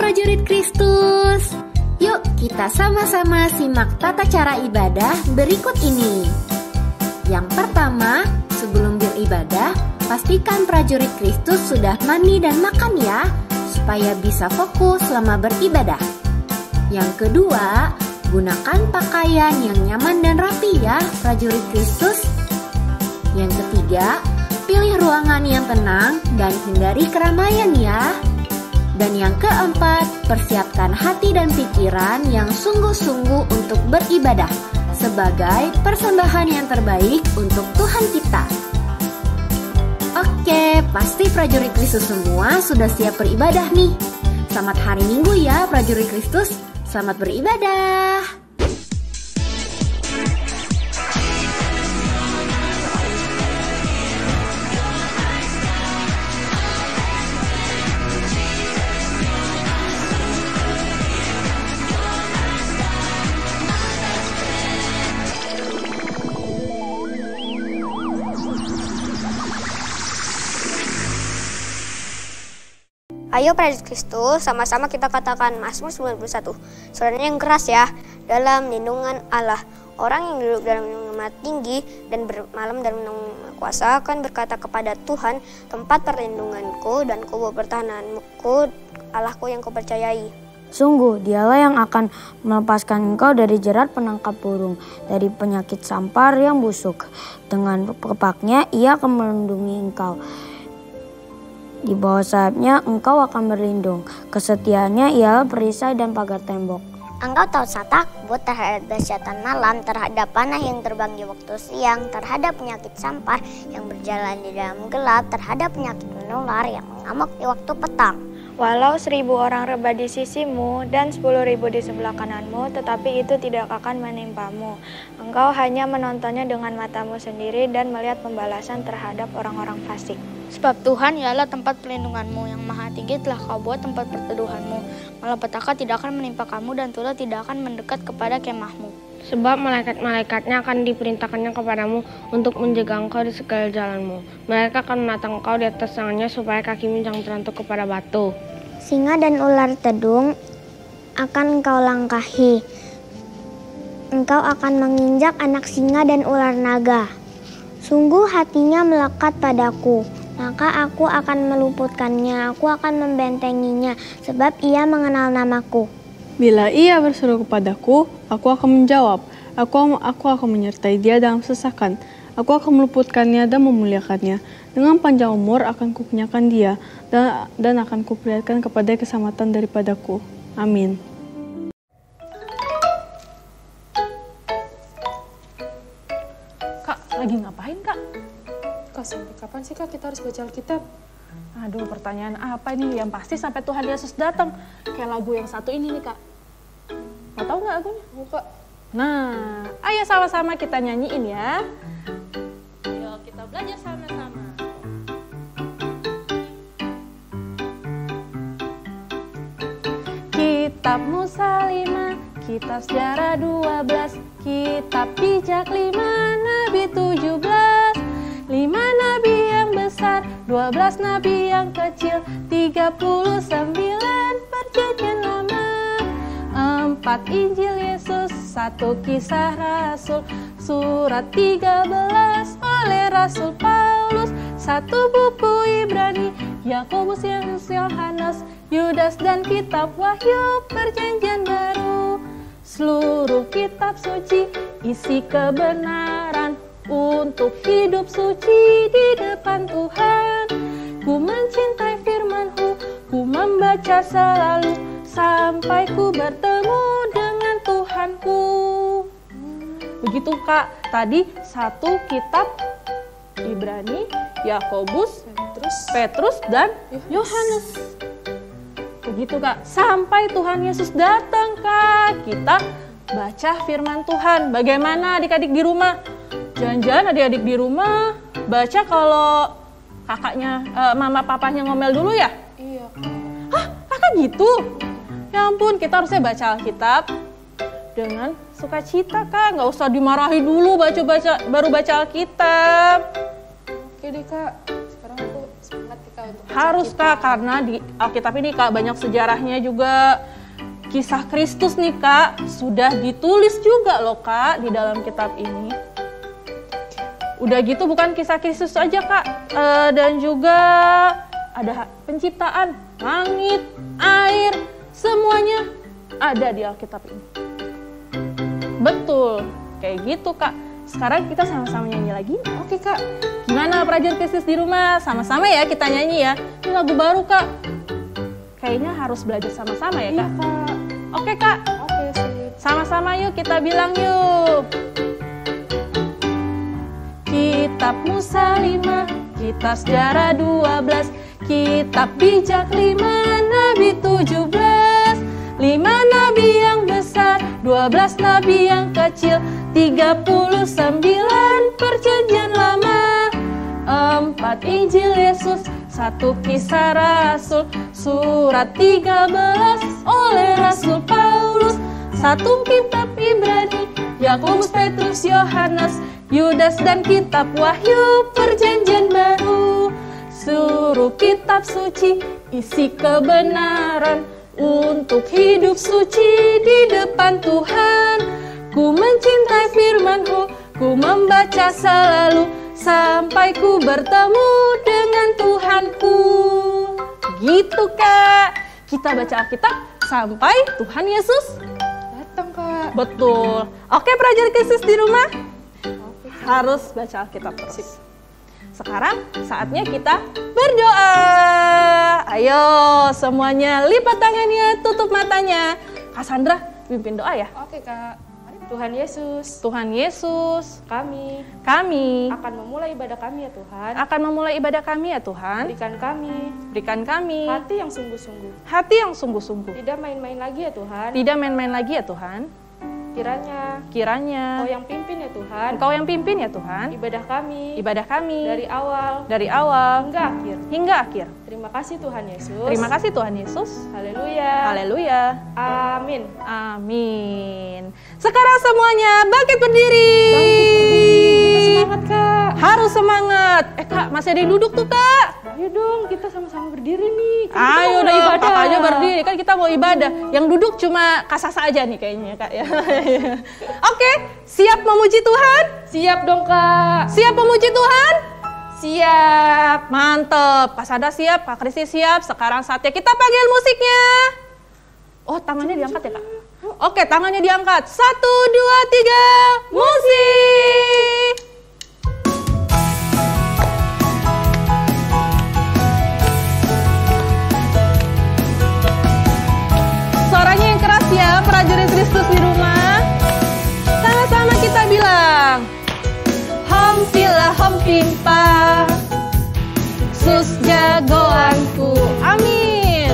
prajurit Kristus. Yuk kita sama-sama simak tata cara ibadah berikut ini. Yang pertama, sebelum beribadah, pastikan prajurit Kristus sudah mandi dan makan ya, supaya bisa fokus selama beribadah. Yang kedua, gunakan pakaian yang nyaman dan rapi ya, prajurit Kristus. Yang ketiga, pilih ruangan yang tenang dan hindari keramaian ya. Dan yang keempat, persiapkan hati dan pikiran yang sungguh-sungguh untuk beribadah sebagai persembahan yang terbaik untuk Tuhan kita. Oke, pasti prajurit Kristus semua sudah siap beribadah nih. Selamat hari Minggu ya prajurit Kristus, selamat beribadah. Ayo prajurit Kristus, sama-sama kita katakan Mazmur 91. Suaranya yang keras ya. Dalam lindungan Allah, orang yang duduk dalam lindungan tinggi dan bermalam dalam lindungan kuasa akan berkata kepada Tuhan, tempat perlindunganku dan kubu pertahananku, Allahku yang kupercayai. Sungguh, dialah yang akan melepaskan engkau dari jerat penangkap burung, dari penyakit sampar yang busuk. Dengan kepaknya ia akan melindungi engkau. Di bawah sayapnya engkau akan berlindung. Kesetiaannya ialah perisai dan pagar tembok. Engkau tahu takut terhadap dahsyatan malam, terhadap panah yang terbang di waktu siang, terhadap penyakit sampar yang berjalan di dalam gelap, terhadap penyakit menular yang mengamuk di waktu petang. Walau 1.000 orang rebah di sisimu dan 10.000 di sebelah kananmu, tetapi itu tidak akan menimpamu. Engkau hanya menontonnya dengan matamu sendiri dan melihat pembalasan terhadap orang-orang fasik. Sebab Tuhan ialah tempat perlindunganmu, yang maha tinggi telah kau buat tempat perteduhanmu. Malapetaka tidak akan menimpa kamu dan tulah tidak akan mendekat kepada kemahmu. Sebab malaikat-malaikatnya akan diperintahkannya kepadamu untuk menjaga engkau di segala jalanmu. Mereka akan menatang engkau di atas tangannya supaya kakimu jangan terantuk kepada batu. Singa dan ular tedung akan engkau langkahi. Engkau akan menginjak anak singa dan ular naga. Sungguh hatinya melekat padaku, maka aku akan meluputkannya, aku akan membentenginya, sebab ia mengenal namaku. Bila ia berseru kepadaku, aku akan menjawab. Aku akan menyertai dia dalam sesakan. Aku akan meluputkannya dan memuliakannya. Dengan panjang umur akan kukenyakan dia, dan akan kuperlihatkan kepada keselamatan daripadaku. Amin. Kak, lagi ngapain kak? Kak, sampai kapan sih kak kita harus baca Alkitab? Aduh, pertanyaan apa nih? Yang pasti sampai Tuhan Yesus datang. Kayak lagu yang satu ini nih kak. Mau tahu nggak lagunya? Mau kak. Nah, ayo sama-sama kita nyanyiin ya. Ayo kita belajar sama-sama. Kitab Musa 5, Kitab Sejarah 12, Kitab Bijak 5, Nabi 17, 5 nabi yang besar, 12 nabi yang kecil, 39 perjanjian lama, 4 Injil Yesus, 1 Kisah Rasul, surat 13 oleh Rasul Paulus, 1 buku Ibrani, Yakobus, Yesus, Yohanes, Yudas dan kitab Wahyu perjanjian baru. Seluruh kitab suci isi kebenaran untuk hidup suci di depan Tuhan. Ku mencintai firman-Mu, ku membaca selalu sampai ku bertemu dengan Tuhanku. Begitu kak, tadi 1 kitab Ibrani, Yakobus, Petrus dan Yohanes. Begitu kak, sampai Tuhan Yesus datang kak, kita baca firman Tuhan. Bagaimana adik-adik di rumah? Jangan-jangan adik-adik di rumah baca kalau kakaknya, mama papanya ngomel dulu ya? Iya. Hah, kakak gitu? Ya ampun, kita harusnya baca Alkitab dengan sukacita kak, nggak usah dimarahi dulu baru baca Alkitab. Oke deh kak, sekarang aku semangat nih kak Harus Kak, karena di Alkitab ini Kak banyak sejarahnya juga. Kisah Kristus nih Kak, sudah ditulis juga loh Kak di dalam kitab ini. Udah gitu bukan kisah Kristus aja Kak, dan juga ada penciptaan, langit, air, semuanya ada di Alkitab ini. Betul, kayak gitu Kak. Sekarang kita sama-sama nyanyi lagi. Oke Kak, gimana prajurit Kristus di rumah? Sama-sama ya kita nyanyi ya. Ini lagu baru Kak. Kayaknya harus belajar sama-sama ya Kak. Iya, Kak. Oke Kak. Oke, sip. Sama-sama yuk kita bilang yuk. Kitab Musa 5, Kitab Sejarah 12, Kitab Bijak 5, Nabi 17, 5 nabi yang besar, 12 nabi yang kecil, 39 perjanjian lama, 4 Injil Yesus, 1 Kisah Rasul, surat 13 oleh Rasul Paulus, 1 Kitab Ibrani, Yakobus, Petrus, Yohanes, Yudas dan Kitab Wahyu Perjanjian Baru. Seluruh kitab suci isi kebenaran untuk hidup suci di depan Tuhan. Ku mencintai firman-Mu, ku membaca selalu sampai ku bertemu dengan Tuhanku. Gitu Kak, kita baca Alkitab sampai Tuhan Yesus datang Kak. Betul. Oke prajurit Kristus di rumah, harus baca Alkitab terus. Sekarang saatnya kita berdoa. Ayo semuanya lipat tangannya, tutup matanya. Kak Sandra pimpin doa ya. Oke Kak. Tuhan Yesus, Tuhan Yesus, kami akan memulai ibadah kami ya Tuhan. Akan memulai ibadah kami ya Tuhan. Berikan kami hati yang sungguh-sungguh. Hati yang sungguh-sungguh. Tidak main-main lagi ya Tuhan. Tidak main-main lagi ya Tuhan. Kiranya Engkau yang pimpin ya Tuhan. Engkau yang pimpin ya Tuhan. Ibadah kami dari awal hingga akhir. Terima kasih Tuhan Yesus. Terima kasih Tuhan Yesus. Haleluya. Haleluya. Amin. Amin. Sekarang semuanya bangkit berdiri. Kita semangat Kak. Harus semangat. Kak, masih ada yang duduk tuh Kak. Ayo dong, kita sama-sama berdiri nih. Ayo dong, kakaknya berdiri. Kan kita mau ibadah. Yang duduk cuma kasasa aja nih kayaknya Kak ya. Oke, siap memuji Tuhan? Siap dong Kak. Siap memuji Tuhan? Siap. Mantep. Kak Sada siap, Kak Kristi siap. Sekarang saatnya kita panggil musiknya. Oh, tangannya diangkat ya Kak? Oke, tangannya diangkat. 1, 2, 3, musik! Suaranya yang keras ya, prajurit Kristus di rumah. Sama-sama kita bilang, Hompilah hompimpa, Yesus jagoanku, amin.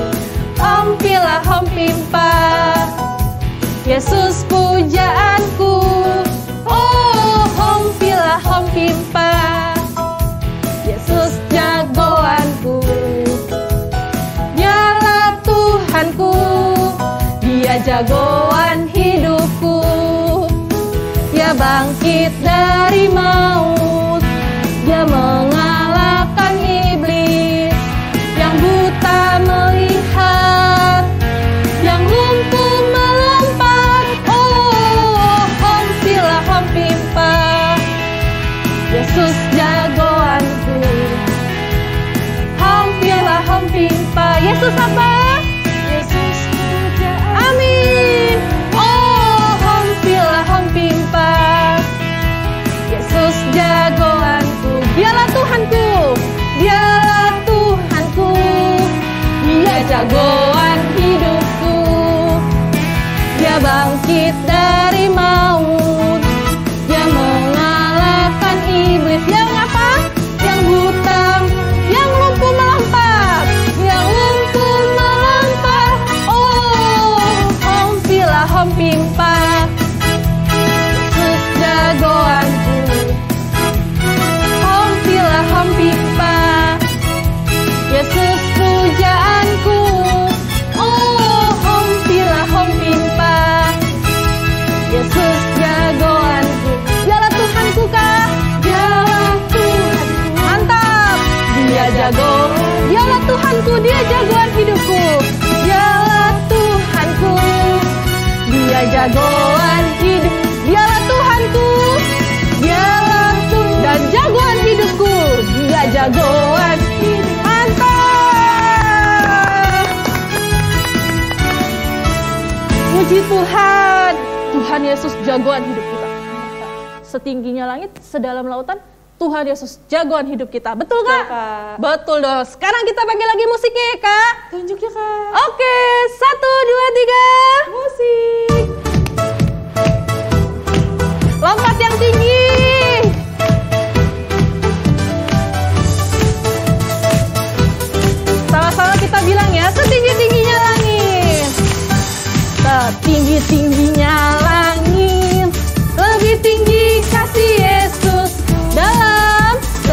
Hompilah hompimpa, Yesus pujaanku. Oh, hompilah hompimpa, Yesus jagoanku. Dialah Tuhanku, Dia jagoan hidupku. Dia bangkit dari maut, Dia mengalahkan iblis. Yang buta melihat, yang lumpuh melompat. Oh, hompilah hompimpa, Yesus jagoanku. Hompilah hompimpa, Yesus apa? Yesus pujaan. Amin. Oh, hompilah hompimpa, Yesus jagoanku. Dialah Tuhanku, Dialah Tuhanku. Dia jagoan hidupku. Dia bangkit dari maut, Dia mengalahkan iblis. Yang apa? Yang buta, yang lumpuh melompat, yang lumpuh melompat. Oh, hompilah hompimpa, Yesus jagoanku. Hompilah hompimpa, Yesus pujaanku. Oh, hompilah hompimpa, Yesus jagoanku. Dialah Tuhanku Kak. Dialah Tuhanku. Mantap. Dia jago, Dialah Tuhanku, Dia jagoan hidupku. Dialah Tuhanku, Dia jagoan hidup. Dialah Tuhanku, Dialah dan jagoan hidupku. Dia jagoan hidup. Mantap. Puji Tuhan. Tuhan Yesus jagoan hidup kita. Setingginya langit, sedalam lautan, Tuhan Yesus jagoan hidup kita. Betul Kak? Betul dong. Sekarang kita pakai lagi musiknya ya Kak. Tunjuk ya Kak. Oke, 1, 2, 3. Musik. Lompat yang tinggi. Sama-sama kita bilang ya, setinggi-tingginya langit. Setinggi-tingginya langit, lebih tinggi kasih Yesus.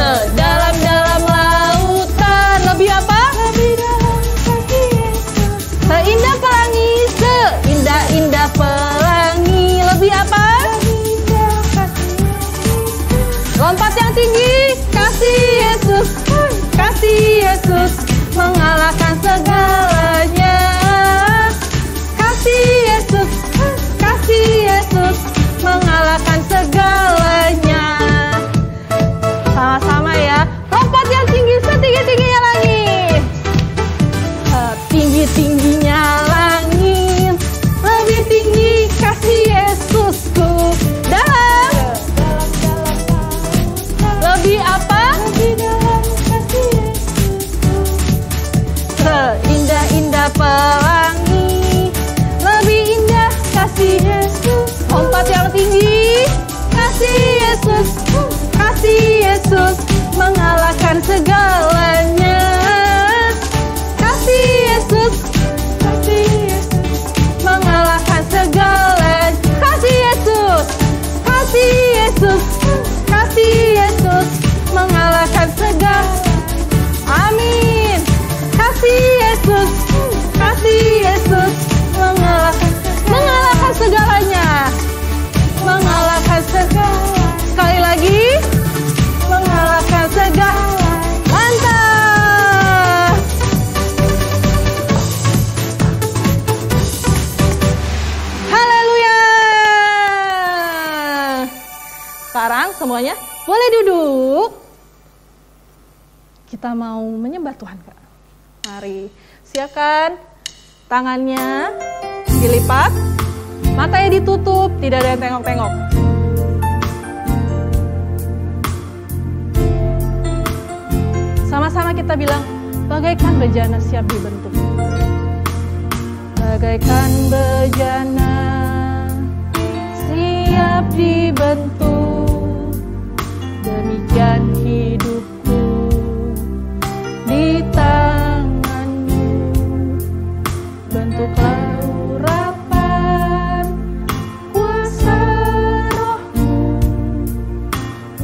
Sedalam-dalam lautan, lebih apa? Lebih dalam kasih Yesus. Seindah pelangi, seindah-indah pelangi, lebih apa? Lompat yang tinggi, kasih Yesus, mengalahkan segalanya. Kasih Yesus, mengalahkan segalanya. Sama-sama ya, lompat yang tinggi, setinggi-tingginya langit. Setinggi-tingginya langit, lebih tinggi kasih Yesusku. Lebih apa? Lebih dalam kasih Yesusku. Seindah-indah pelangi, lebih indah kasih Yesus. Lompat yang tinggi, kasih Yesus, mengalahkan segalanya. Kasih Yesus, mengalahkan segalanya. Kasih Yesus, mengalahkan segala. Amin. Kasih Yesus, mengalahkan segalanya. Mengalahkan segala. Sekali lagi, mengalahkan segala. Mantap. Haleluya. Sekarang semuanya boleh duduk. Kita mau menyembah Tuhan Kak. Mari, silakan. Tangannya dilipat, matanya ditutup, tidak ada yang tengok-tengok. Sama-sama kita bilang, bagaikan bejana siap dibentuk. Bagaikan bejana siap dibentuk, demikian hidupku di tanganmu. Bentuklah urapan kuasa rohmu,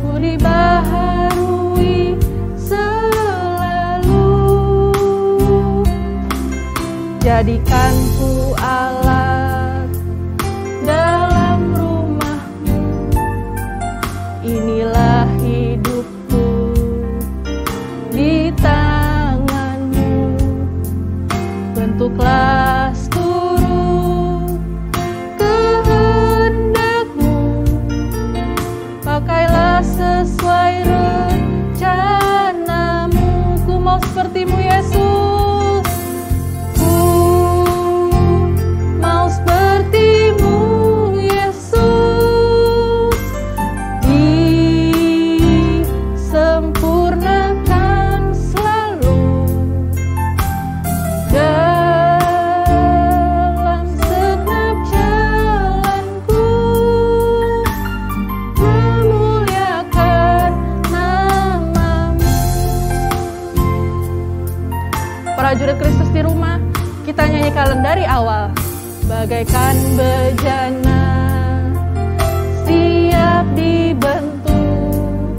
ku dibaharui selalu. Jadikanku alat dalam rumahmu, inilah hidupku di tanganmu. Bentuklah seluruh kehendakmu, pakailah sesuai rencanamu. Ku mau sepertimu Yesus, ku mau sepertimu Yesus, disempurnakan selalu dalam segenap jalanku, memuliakan namamu. Prajurit Kristus di rumah, kita nyanyikan dari awal. Bagaikan bejana siap dibentuk,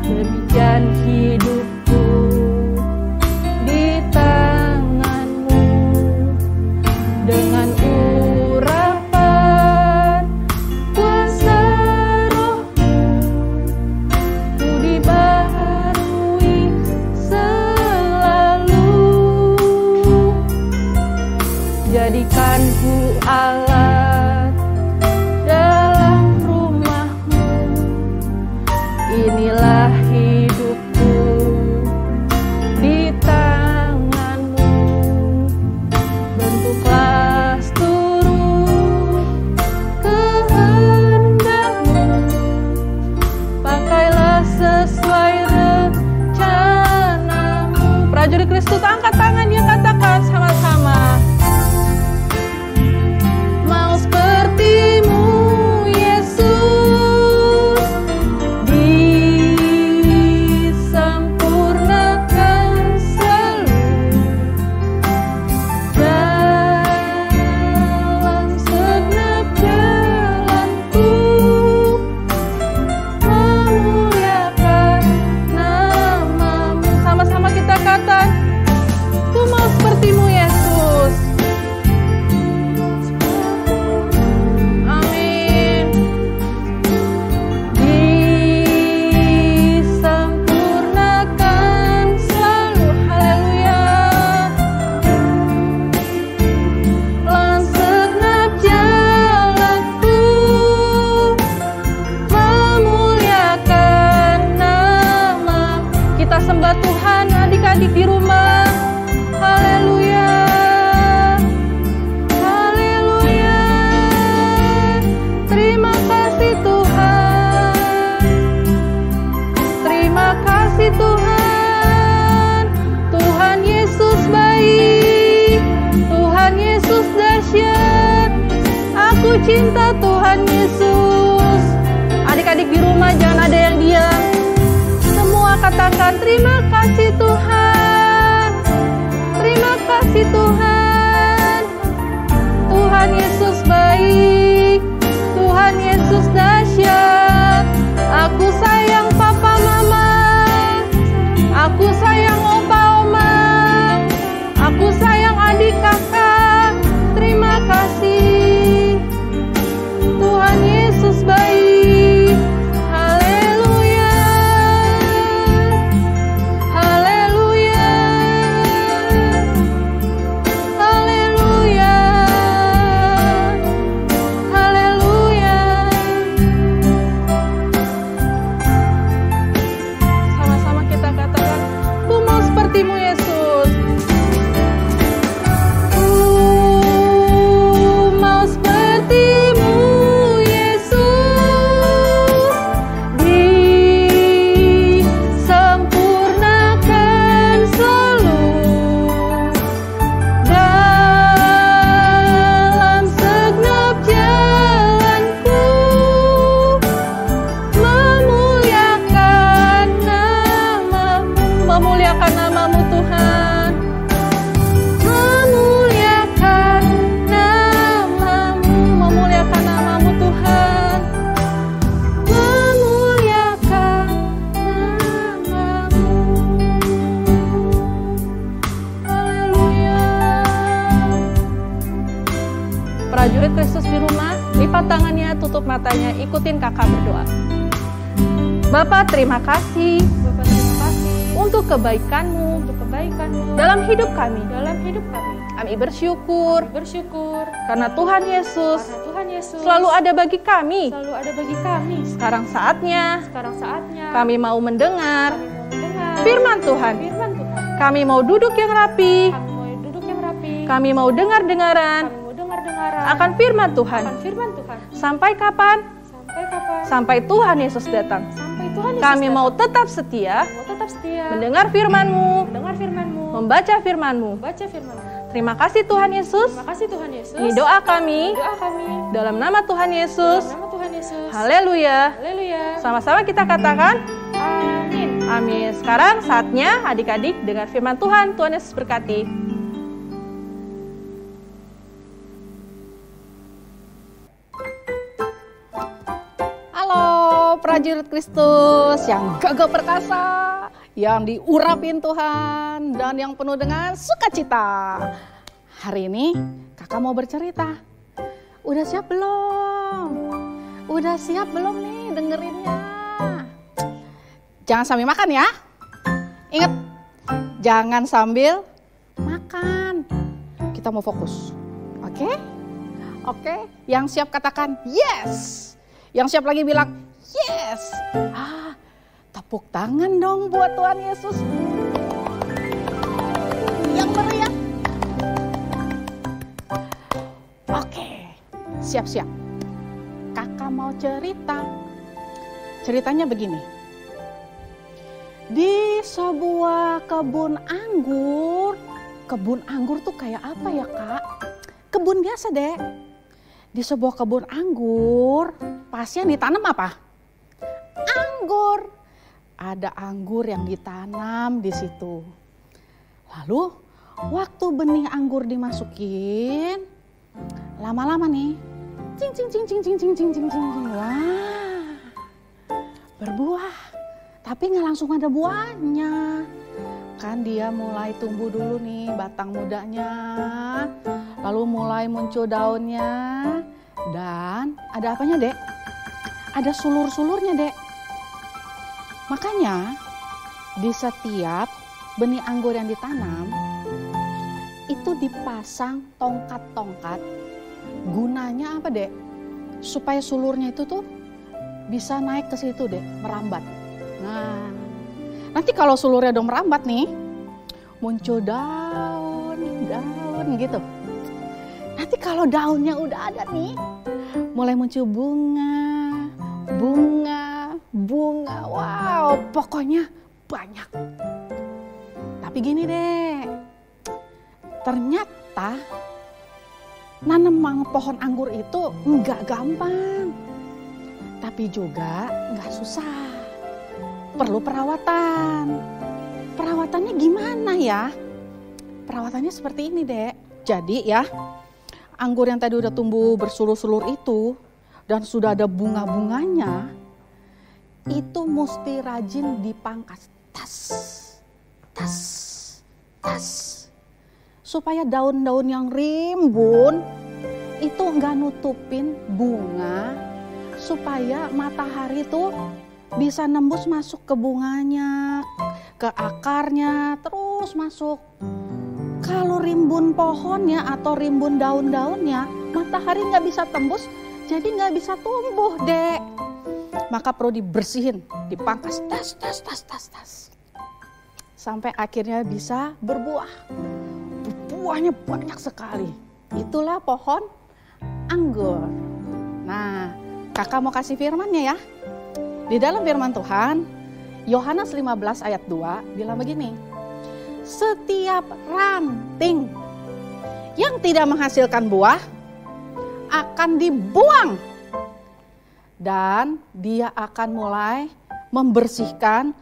demikian hidupku di tanganmu. Dengan urapan kuasa rohmu, ku dibaharui selalu. cinta Tuhan adik-adik di rumah. Haleluya. Haleluya. Terima kasih Tuhan. Terima kasih Tuhan. Tuhan Yesus baik. Tuhan Yesus dahsyat. Aku cinta Tuhan Yesus. Adik-adik di rumah jangan ada yang diam. Semua katakan terima kasih Tuhan. Terima kasih Tuhan. Tuhan Yesus baik. Tuhan Yesus dahsyat. Aku sayang papa mama. Aku sayang opa oma. Aku sayang adik kakak. Terima kasih. Tuhan Yesus baik. Haleluya. Haleluya. Haleluya. Haleluya. Sama-sama kita katakan, ku mau sepertimu Yesus. Ku mau sepertimu Yesus. Disempurnakan selalu dalam segenap jalanku. Memuliakan namamu Tuhan. Memuliakan namamu. Memuliakan namamu Tuhan. Memuliakan namamu. Haleluya. Prajurit Kristus di rumah, lipat tangannya, tutup matanya, ikutin kakak berdoa. Bapak terima kasih. Bapak terima kasih untuk kebaikan-Mu dalam hidup kami. Kami bersyukur karena Tuhan Yesus selalu ada bagi kami. Sekarang saatnya kami mau mendengar firman Tuhan. Kami mau duduk yang rapi. Kami mau dengar-dengaran akan firman Tuhan. Sampai kapan? Sampai Tuhan Yesus datang. Kami mau tetap setia mendengar firman-Mu, membaca firman-Mu. Terima kasih Tuhan Yesus. Ini doa kami. Dalam nama Tuhan Yesus. Haleluya. Sama-sama kita katakan amin. Amin. Sekarang saatnya adik-adik dengar firman Tuhan. Tuhan Yesus berkati. Halo prajurit Kristus yang gagah perkasa, yang diurapin Tuhan, dan yang penuh dengan sukacita. Hari ini kakak mau bercerita. Udah siap belum? Udah siap belum nih dengerinnya? Jangan sambil makan ya. Ingat, jangan sambil makan. Kita mau fokus. Oke? Oke, yang siap katakan yes. Yang siap lagi bilang yes. Tepuk tangan dong buat Tuhan Yesus. Yang meriah. Oke, siap-siap. Kakak mau cerita. Ceritanya begini. Di sebuah kebun anggur. Kebun anggur tuh kayak apa ya kak? Kebun biasa deh. Di sebuah kebun anggur, pasti yang ditanam apa? Anggur. Ada anggur yang ditanam di situ. Lalu waktu benih anggur dimasukin, lama-lama nih, cing cing cing cing cing cing cing cing cing. Wah, berbuah. Tapi nggak langsung ada buahnya. Kan dia mulai tumbuh dulu nih batang mudanya. Lalu mulai muncul daunnya. Dan ada apanya dek? Ada sulur-sulurnya dek. Makanya di setiap benih anggur yang ditanam itu dipasang tongkat-tongkat. Gunanya apa dek? Supaya sulurnya itu tuh bisa naik ke situ dek, merambat. Nah, Nanti kalau sulurnya udah merambat nih, muncul daun gitu. Nanti kalau daunnya udah ada nih, mulai muncul bunga. Wow, pokoknya banyak. Tapi gini deh, ternyata nanam pohon anggur itu nggak gampang, tapi juga nggak susah. Perlu perawatan. Perawatannya gimana ya? Perawatannya seperti ini, Dek. Jadi ya, anggur yang tadi udah tumbuh bersulur-sulur itu dan sudah ada bunga-bunganya, itu mesti rajin dipangkas. Tas. Supaya daun-daun yang rimbun itu nggak nutupin bunga, supaya matahari tuh bisa nembus masuk ke bunganya, ke akarnya, terus masuk. Kalau rimbun pohonnya atau rimbun daun-daunnya, matahari nggak bisa tembus, jadi nggak bisa tumbuh, Dek. Maka perlu dibersihin, dipangkas, tas. Sampai akhirnya bisa berbuah. Buahnya banyak sekali. Itulah pohon anggur. Nah, kakak mau kasih firmannya ya. Di dalam firman Tuhan, Yohanes 15 ayat 2 bilang begini. Setiap ranting yang tidak menghasilkan buah akan dibuang. Dan dia akan mulai membersihkan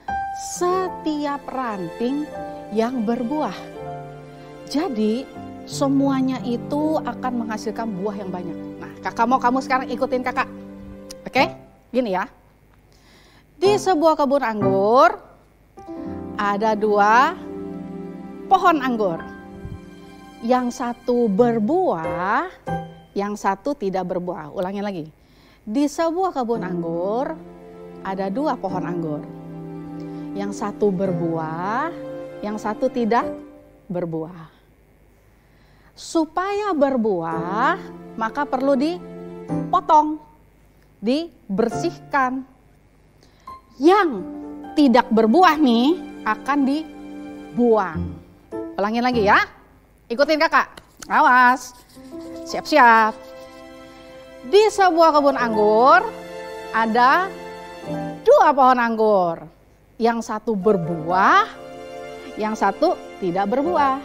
setiap ranting yang berbuah. Jadi semuanya itu akan menghasilkan buah yang banyak. Nah, kakak mau kamu sekarang ikutin kakak. Oke? Gini ya. Di sebuah kebun anggur ada 2 pohon anggur. Yang satu berbuah, yang satu tidak berbuah. Ulangin lagi. Di sebuah kebun anggur ada 2 pohon anggur. Yang satu berbuah, yang satu tidak berbuah. Supaya berbuah, maka perlu dipotong, dibersihkan. Yang tidak berbuah nih akan dibuang. Ulangin lagi ya. Ikutin kakak. Awas. Siap-siap. Di sebuah kebun anggur ada 2 pohon anggur. Yang satu berbuah, yang satu tidak berbuah.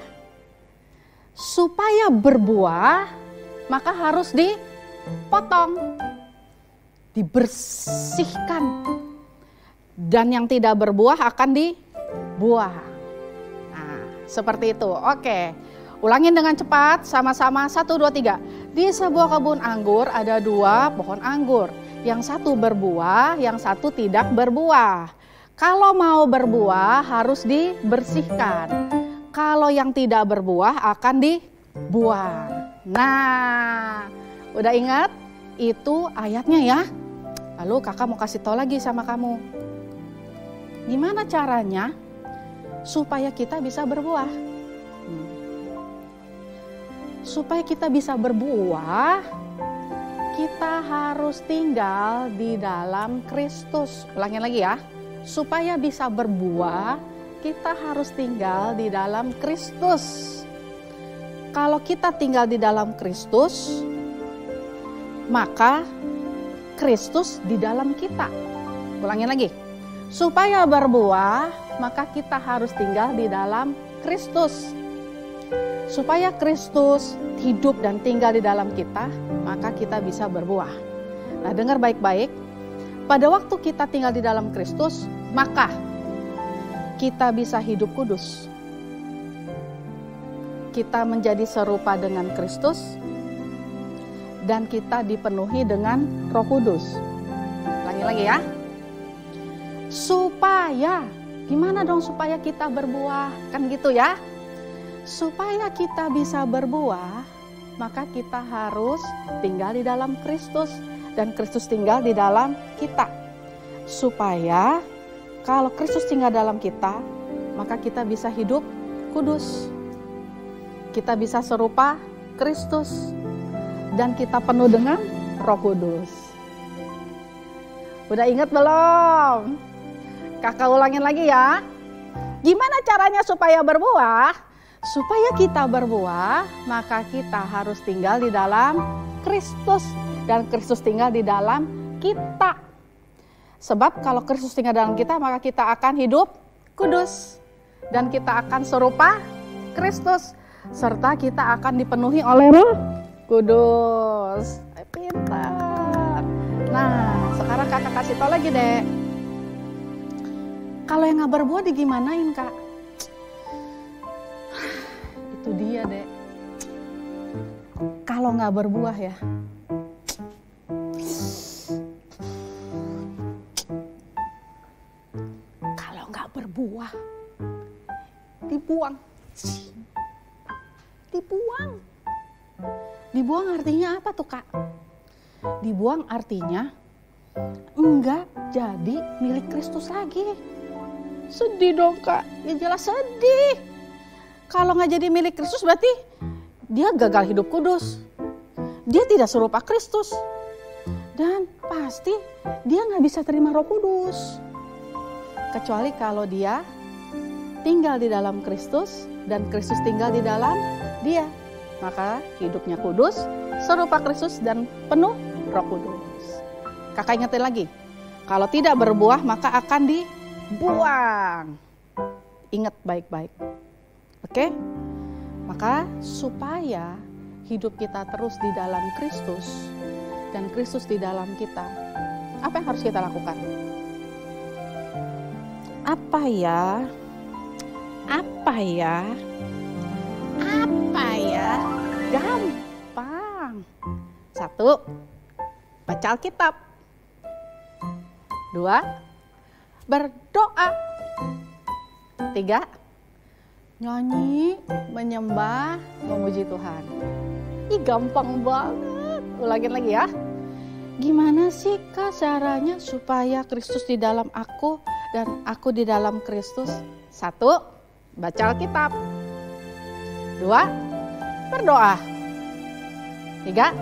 Supaya berbuah, maka harus dipotong, dibersihkan. Dan yang tidak berbuah akan dibuang. Nah, seperti itu. Oke, ulangin dengan cepat, sama-sama 1, 2, 3. Di sebuah kebun anggur ada 2 pohon anggur. Yang satu berbuah, yang satu tidak berbuah. Kalau mau berbuah harus dibersihkan. Kalau yang tidak berbuah akan dibuang. Nah, udah ingat? Itu ayatnya ya. Lalu kakak mau kasih tahu lagi sama kamu. Gimana caranya supaya kita bisa berbuah? Supaya kita bisa berbuah, kita harus tinggal di dalam Kristus. Ulangin lagi ya. Supaya bisa berbuah, kita harus tinggal di dalam Kristus. Kalau kita tinggal di dalam Kristus, maka Kristus di dalam kita. Ulangin lagi. Supaya berbuah, maka kita harus tinggal di dalam Kristus. Supaya Kristus hidup dan tinggal di dalam kita, maka kita bisa berbuah. Nah, dengar baik-baik. Pada waktu kita tinggal di dalam Kristus, maka kita bisa hidup kudus. Kita menjadi serupa dengan Kristus dan kita dipenuhi dengan Roh Kudus. Lagi ya. Supaya, gimana dong supaya kita berbuah? Kan gitu ya. Supaya kita bisa berbuah, maka kita harus tinggal di dalam Kristus. Dan Kristus tinggal di dalam kita. Supaya kalau Kristus tinggal dalam kita, maka kita bisa hidup kudus. Kita bisa serupa Kristus. Dan kita penuh dengan Roh Kudus. Udah ingat belum? Kakak ulangin lagi ya. Gimana caranya supaya berbuah? Supaya kita berbuah, maka kita harus tinggal di dalam Kristus. Dan Kristus tinggal di dalam kita. Sebab kalau Kristus tinggal dalam kita, maka kita akan hidup kudus. Dan kita akan serupa Kristus. Serta kita akan dipenuhi oleh Roh Kudus. Pintar. Nah, sekarang kakak kasih tau lagi, Dek. Kalau yang gak berbuah digimanain, Kak? Itu dia, Dek. Kalau gak berbuah ya, kalau gak berbuah, dibuang. Dibuang. Dibuang artinya apa tuh, Kak? Dibuang artinya enggak jadi milik Kristus lagi. Sedih dong, Kak. Ya jelas sedih. Kalau nggak jadi milik Kristus berarti dia gagal hidup kudus. Dia tidak serupa Kristus. Dan pasti dia nggak bisa terima Roh Kudus. Kecuali kalau dia tinggal di dalam Kristus dan Kristus tinggal di dalam dia. Maka hidupnya kudus, serupa Kristus dan penuh Roh Kudus. Kakak ingetin lagi, kalau tidak berbuah maka akan dibuang. Ingat baik-baik. Oke? Maka supaya hidup kita terus di dalam Kristus dan Kristus di dalam kita, apa yang harus kita lakukan? Apa ya? Gampang. 1, baca Alkitab. 2, berdoa. 3, nyanyi, menyembah, memuji Tuhan. Ih, gampang banget. Ulangin lagi ya. Gimana sih, Kak, caranya supaya Kristus di dalam aku dan aku di dalam Kristus? 1, baca Alkitab. 2, berdoa. 3,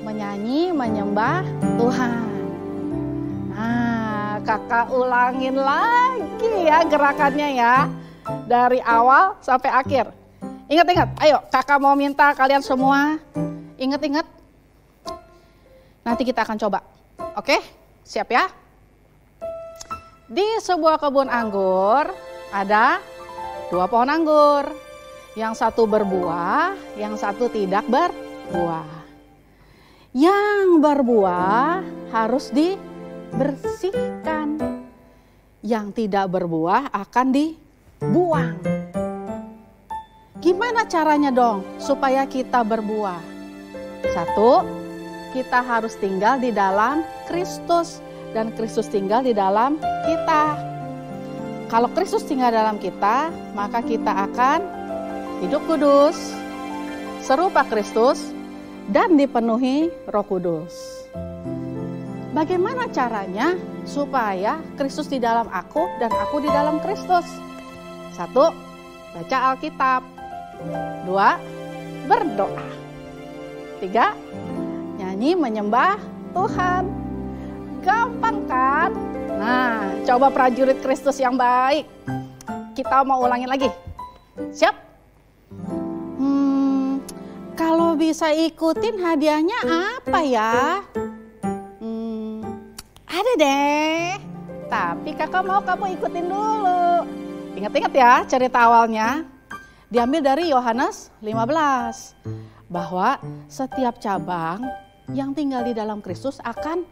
menyanyi, menyembah Tuhan. Nah, kakak ulangin lagi ya gerakannya ya. Dari awal sampai akhir. Ingat-ingat, ayo kakak mau minta kalian semua ingat-ingat. Nanti kita akan coba. Oke, siap ya? Di sebuah kebun anggur ada 2 pohon anggur. Yang satu berbuah, yang satu tidak berbuah. Yang berbuah harus dibersihkan. Yang tidak berbuah akan dibuang. Gimana caranya dong supaya kita berbuah? 1, kita harus tinggal di dalam Kristus dan Kristus tinggal di dalam kita. Kalau Kristus tinggal dalam kita, maka kita akan hidup kudus, serupa Kristus, dan dipenuhi Roh Kudus. Bagaimana caranya supaya Kristus di dalam aku dan aku di dalam Kristus? 1, baca Alkitab. 2, berdoa. 3, nyanyi menyembah Tuhan. Gampang kan? Nah, coba prajurit Kristus yang baik. Kita mau ulangin lagi. Siap? Kalau bisa ikutin hadiahnya apa ya? Ada deh. Tapi kakak mau kamu ikutin dulu. Ingat-ingat ya cerita awalnya. Diambil dari Yohanes 15. Bahwa setiap cabang yang tinggal di dalam Kristus akan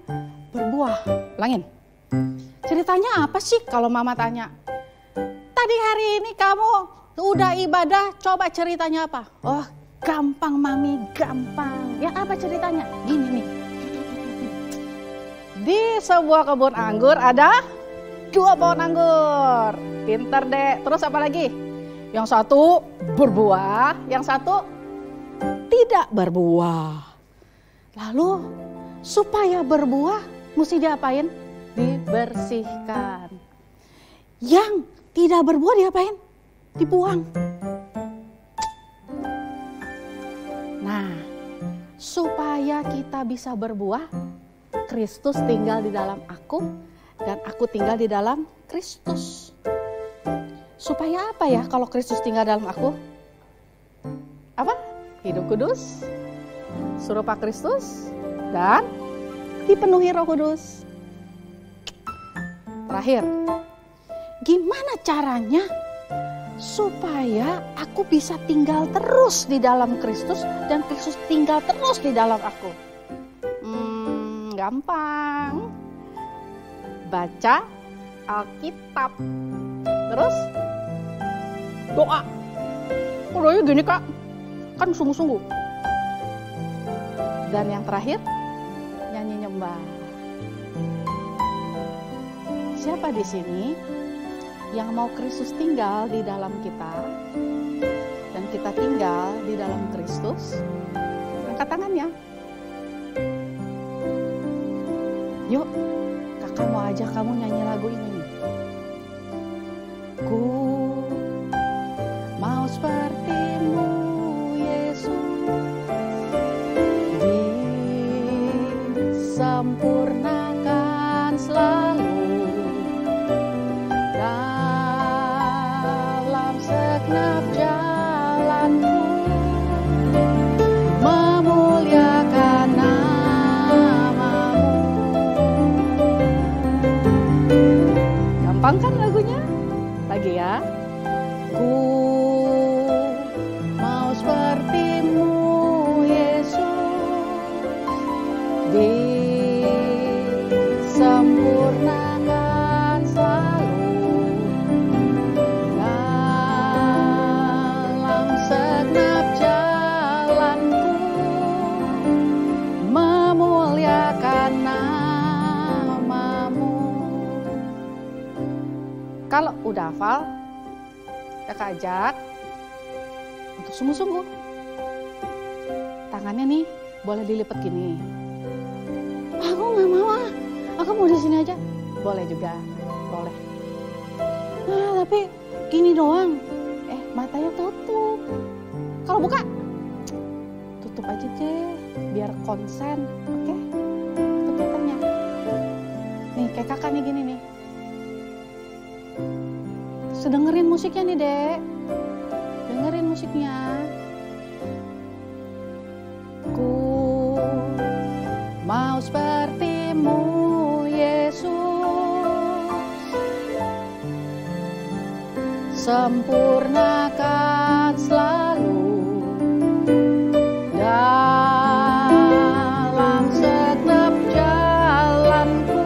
berbuah. Ulangin. Ceritanya apa sih kalau mama tanya? Tadi hari ini kamu udah ibadah, coba ceritanya apa? Oh, gampang mami, gampang. Ya apa ceritanya? Gini nih. Di sebuah kebun anggur ada 2 pohon anggur. Pinter deh. Terus apa lagi? Yang satu berbuah, yang satu tidak berbuah. Lalu supaya berbuah mesti diapain? Dibersihkan. Yang tidak berbuah diapain? Dibuang. Nah, supaya kita bisa berbuah, Kristus tinggal di dalam aku dan aku tinggal di dalam Kristus. Supaya apa ya kalau Kristus tinggal dalam aku? Apa? Hidup kudus, serupa Kristus, dan dipenuhi Roh Kudus. Terakhir, gimana caranya supaya aku bisa tinggal terus di dalam Kristus dan Kristus tinggal terus di dalam aku? Gampang. Baca Alkitab. Terus doa. Doanya gini Kak, kan sungguh-sungguh. Dan yang terakhir, nyanyi nyembah. Siapa di sini yang mau Kristus tinggal di dalam kita dan kita tinggal di dalam Kristus? Angkat tangannya. Yuk, Kakak mau ajak kamu nyanyi lagu ini. Ku mau seperti-Mu Yesus, disempurnakan selalu dalam segenap jalanku, memuliakan nama-Mu. Gampang kan lagunya? Lagi ya. Ku mau seperti-Mu Yesus, disempurnakan selalu dalam segenap jalanku, memuliakan nama-Mu. Kalau udah hafal, Kakak ajak untuk sungguh-sungguh. Tangannya nih boleh dilipat gini. Aku nggak mau aku mau di sini aja. Boleh juga, boleh. Nah tapi gini doang. Matanya tutup. Kalau buka, tutup aja deh, biar konsen, oke? Tutup matanya. Nih kayak kakak nih gini nih. Dengerin musiknya nih Dek, dengerin musiknya. Ku mau seperti-Mu Yesus, sempurnakan selalu dalam segenap jalanku,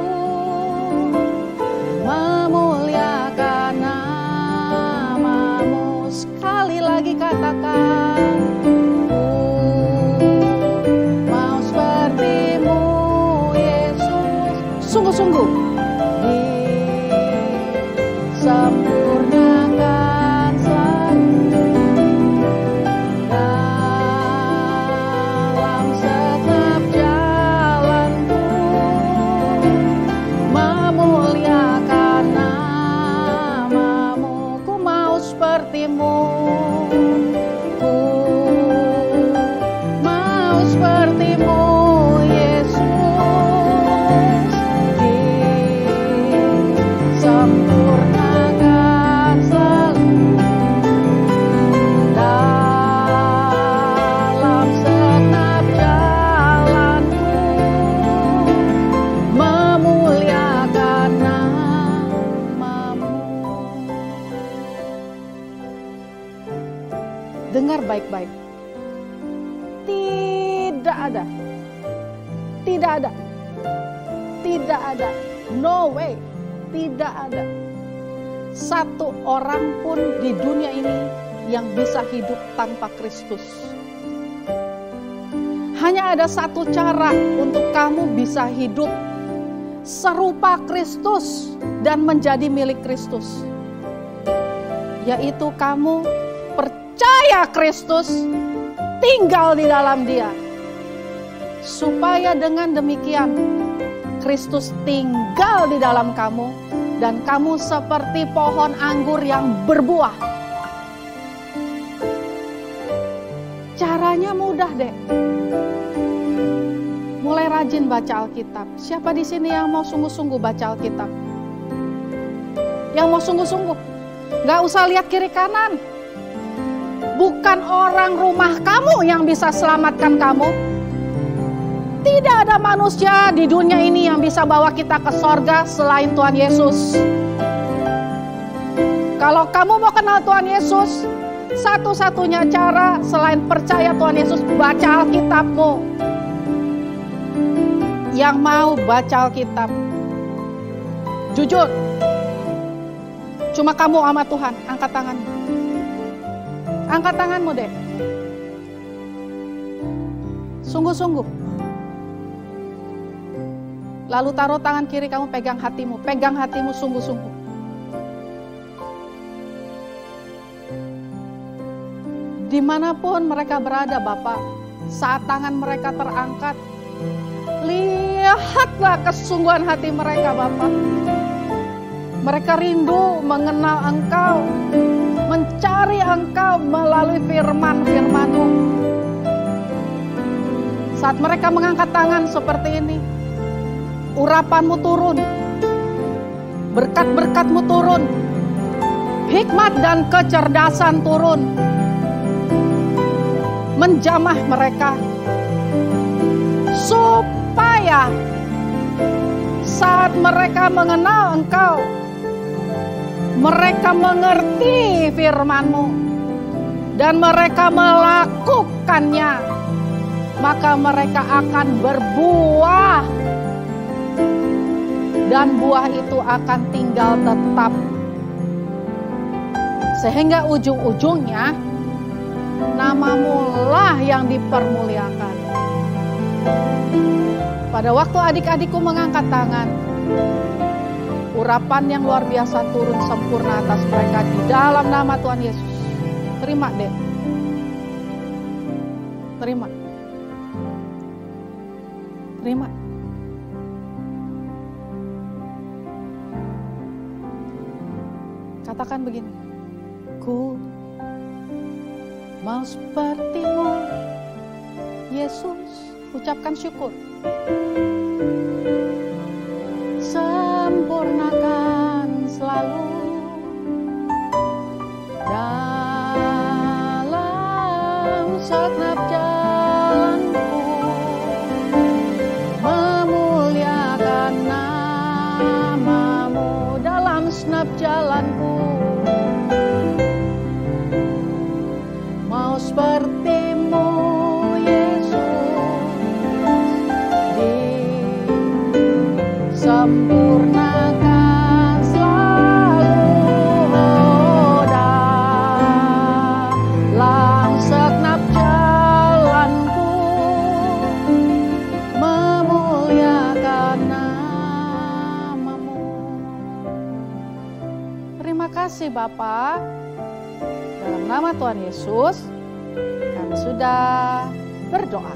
memuliakan nama-Mu. Sekali lagi katakan, mau seperti-Mu Yesus, sungguh-sungguh disempurnakan selalu dalam segenap jalanku, memuliakan nama-Mu. Ku mau seperti-Mu, ku mau seperti-Mu Yesus, disempurnakan selalu dalam segenap jalanku, memuliakan nama-Mu. Dengar baik-baik. Tidak ada, no way, tidak ada satu orang pun di dunia ini yang bisa hidup tanpa Kristus. Hanya ada satu cara untuk kamu bisa hidup serupa Kristus dan menjadi milik Kristus, yaitu kamu percaya Kristus, tinggal di dalam Dia, supaya dengan demikian Kristus tinggal di dalam kamu dan kamu seperti pohon anggur yang berbuah. Caranya mudah deh. Mulai rajin baca Alkitab. Siapa di sini yang mau sungguh-sungguh baca Alkitab? Yang mau sungguh-sungguh? Gak usah lihat kiri kanan. Bukan orang rumah kamu yang bisa selamatkan kamu. Tidak ada manusia di dunia ini yang bisa bawa kita ke sorga selain Tuhan Yesus. Kalau kamu mau kenal Tuhan Yesus, satu-satunya cara selain percaya Tuhan Yesus, baca Alkitabmu. Yang mau baca Alkitab, jujur, cuma kamu sama Tuhan. Angkat tanganmu. Angkat tanganmu deh. Sungguh-sungguh. Lalu taruh tangan kiri kamu, pegang hatimu. Pegang hatimu sungguh-sungguh. Dimanapun mereka berada Bapak, saat tangan mereka terangkat, lihatlah kesungguhan hati mereka Bapak. Mereka rindu mengenal Engkau, mencari Engkau melalui firman-firman-Mu. Saat mereka mengangkat tangan seperti ini, urapan-Mu turun, berkat-berkat-Mu turun, hikmat dan kecerdasan turun, menjamah mereka, supaya saat mereka mengenal Engkau, mereka mengerti firman-Mu dan mereka melakukannya, maka mereka akan berbuah dan buah itu akan tinggal tetap, sehingga ujung-ujungnya nama-Mu lah yang dipermuliakan. Pada waktu adik-adikku mengangkat tangan, urapan yang luar biasa turun sempurna atas mereka di dalam nama Tuhan Yesus. Terima deh. Terima. Terima. Katakan begini. Ku mau seperti-Mu, Yesus. Ucapkan syukur. Sempurnakan selalu dalam segenap jalanku, memuliakan nama-Mu dalam segenap jalanku. Mau seperti-Mu, sempurnakan selalu dalam segenap jalanku, memuliakan nama-Mu. Terima kasih Bapa. Dalam nama Tuhan Yesus kami sudah berdoa.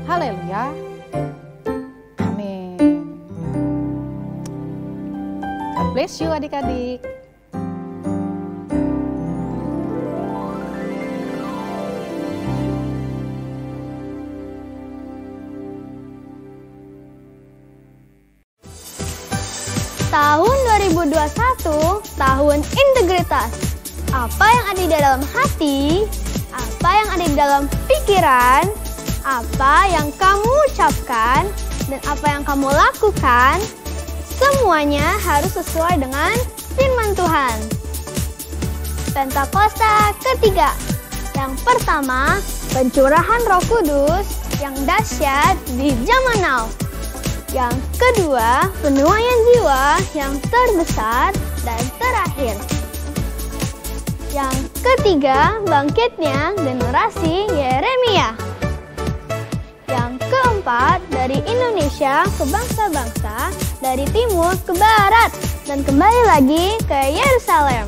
Haleluya. Bless you adik-adik. Tahun 2021, tahun integritas. Apa yang ada di dalam hati, apa yang ada di dalam pikiran, apa yang kamu ucapkan, dan apa yang kamu lakukan, semuanya harus sesuai dengan firman Tuhan. Pentakosta ketiga. Yang pertama, pencurahan Roh Kudus yang dahsyat di zaman now. Yang kedua, penuaian jiwa yang terbesar dan terakhir. Yang ketiga, bangkitnya generasi Yeremia. Yang keempat, dari Indonesia ke bangsa-bangsa, dari timur ke barat, dan kembali lagi ke Yerusalem.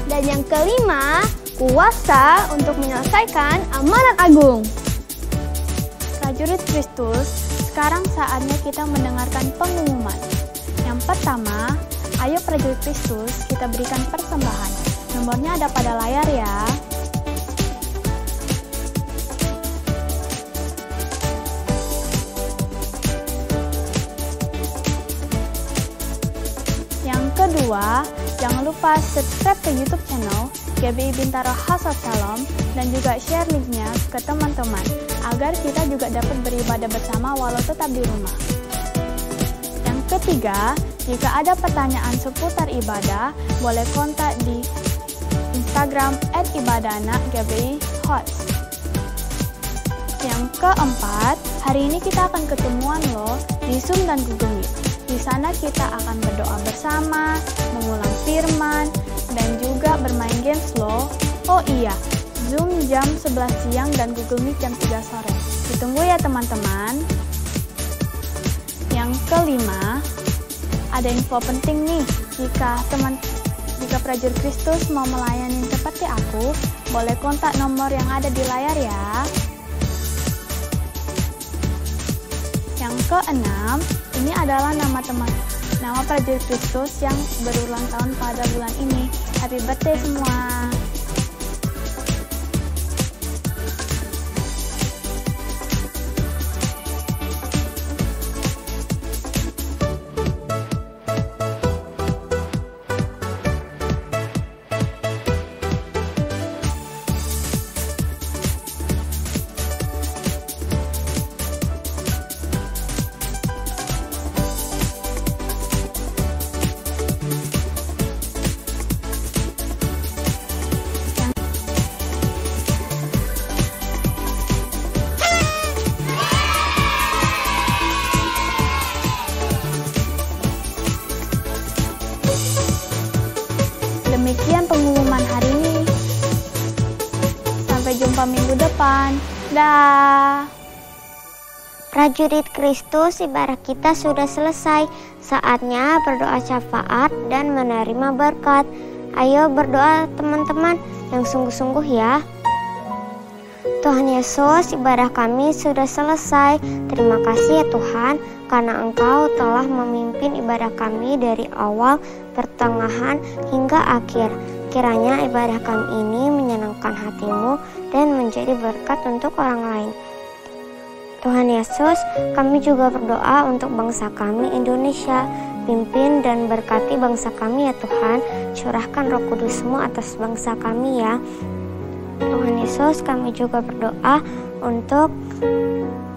Dan yang kelima, kuasa untuk menyelesaikan amanat agung. Prajurit Kristus, sekarang saatnya kita mendengarkan pengumuman. Yang pertama, ayo prajurit Kristus, kita berikan persembahan. Nomornya ada pada layar ya. Yang kedua, Jangan lupa subscribe ke YouTube channel GBI Bintaro House of Shalom dan juga share linknya ke teman-teman agar kita juga dapat beribadah bersama walau tetap di rumah. Yang ketiga, jika ada pertanyaan seputar ibadah, boleh kontak di Instagram @ibadahna_GBI_host. Yang keempat, hari ini kita akan ketemuan loh di Zoom dan Google Meet. Di sana kita akan berdoa bersama, mengulang firman, dan juga bermain games loh. Oh iya, Zoom jam 11 siang dan Google Meet jam 3 sore. Ditunggu ya teman-teman. Yang kelima, ada info penting nih. Jika prajurit Kristus mau melayani seperti aku, boleh kontak nomor yang ada di layar ya. Yang keenam, ini adalah nama prajurit Kristus yang berulang tahun pada bulan ini. Happy birthday semua. Demikian pengumuman hari ini. Sampai jumpa minggu depan. Dah. Prajurit Kristus, ibadah kita sudah selesai. Saatnya berdoa syafaat dan menerima berkat. Ayo berdoa teman-teman yang sungguh-sungguh ya. Tuhan Yesus, ibadah kami sudah selesai. Terima kasih ya Tuhan, karena Engkau telah memimpin ibadah kami dari awal, pertengahan, hingga akhir. Kiranya ibadah kami ini menyenangkan hati-Mu dan menjadi berkat untuk orang lain. Tuhan Yesus, kami juga berdoa untuk bangsa kami Indonesia. Pimpin dan berkati bangsa kami ya Tuhan. Curahkan Roh Kudus-Mu atas bangsa kami ya. Tuhan Yesus, kami juga berdoa untuk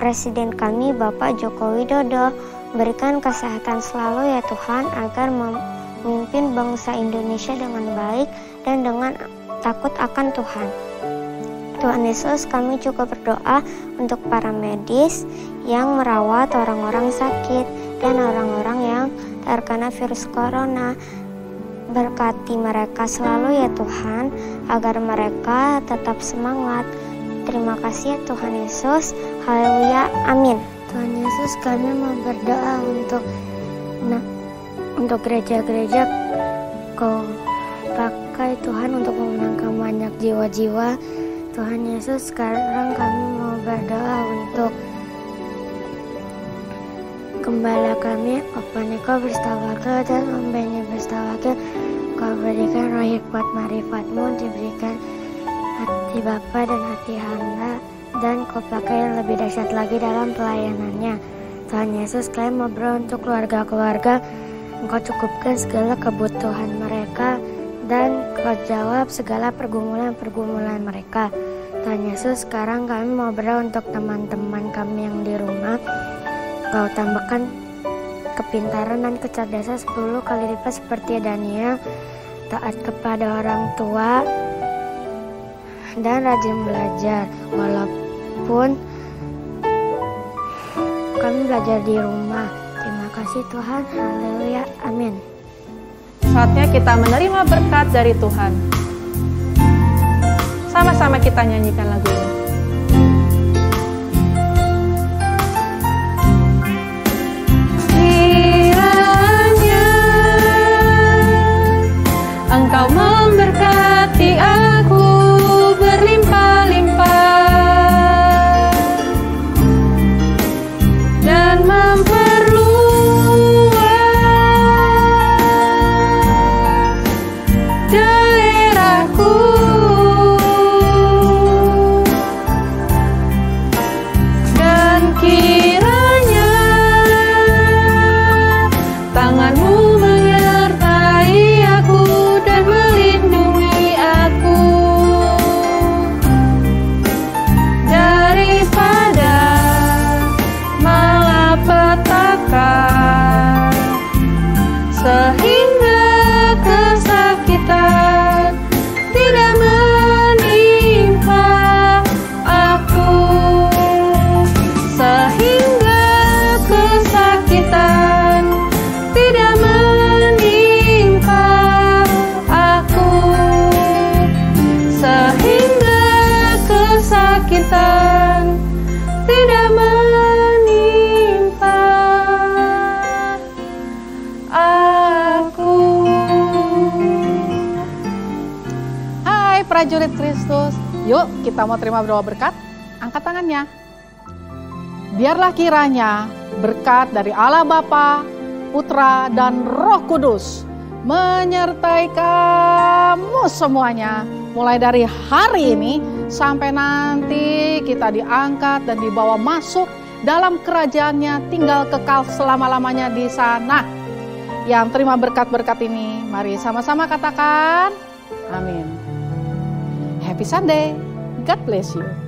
Presiden kami Bapak Joko Widodo. Berikan kesehatan selalu ya Tuhan, agar memimpin bangsa Indonesia dengan baik dan dengan takut akan Tuhan. Tuhan Yesus, kami juga berdoa untuk para medis yang merawat orang-orang sakit dan orang-orang yang terkena virus corona. Berkati mereka selalu ya Tuhan, agar mereka tetap semangat. Terima kasih ya Tuhan Yesus. Haleluya, amin. Tuhan Yesus, kami mau berdoa untuk gereja-gereja. Kau pakai Tuhan untuk memenangkan banyak jiwa-jiwa. Tuhan Yesus, sekarang kami mau berdoa untuk gembala kami, Opaniko Berstawakil dan Om Beni Berstawakil. Kau berikan roh hikmat marifat-Mu, diberikan hati Bapa dan hati hamba, dan Kau pakai lebih dahsyat lagi dalam pelayanannya. Tuhan Yesus, kami mau berdoa untuk keluarga-keluarga. Engkau cukupkan segala kebutuhan mereka, dan Kau jawab segala pergumulan-pergumulan mereka. Tuhan Yesus, sekarang kami mau berdoa untuk teman-teman kami yang di rumah. Kau tambahkan kepintaran dan kecerdasan 10 kali lipat seperti Daniel, taat kepada orang tua, dan rajin belajar. Walaupun kami belajar di rumah. Terima kasih Tuhan. Haleluya. Amin. Saatnya kita menerima berkat dari Tuhan. Sama-sama kita nyanyikan lagu ini. Engkau memberkati aku berlimpah-limpah dan memperluas daerahku, dan kiranya tangan-Mu menyertai aku kesulitan tidak menimpa aku. Hai prajurit Kristus, yuk kita mau terima berdoa berkat. Angkat tangannya. Biarlah kiranya berkat dari Allah Bapa, Putra, dan Roh Kudus menyertai kamu semuanya. Mulai dari hari ini sampai nanti kita diangkat dan dibawa masuk dalam kerajaannya, tinggal kekal selama-lamanya di sana. Yang terima berkat-berkat ini, mari sama-sama katakan amin. Happy Sunday, God bless you.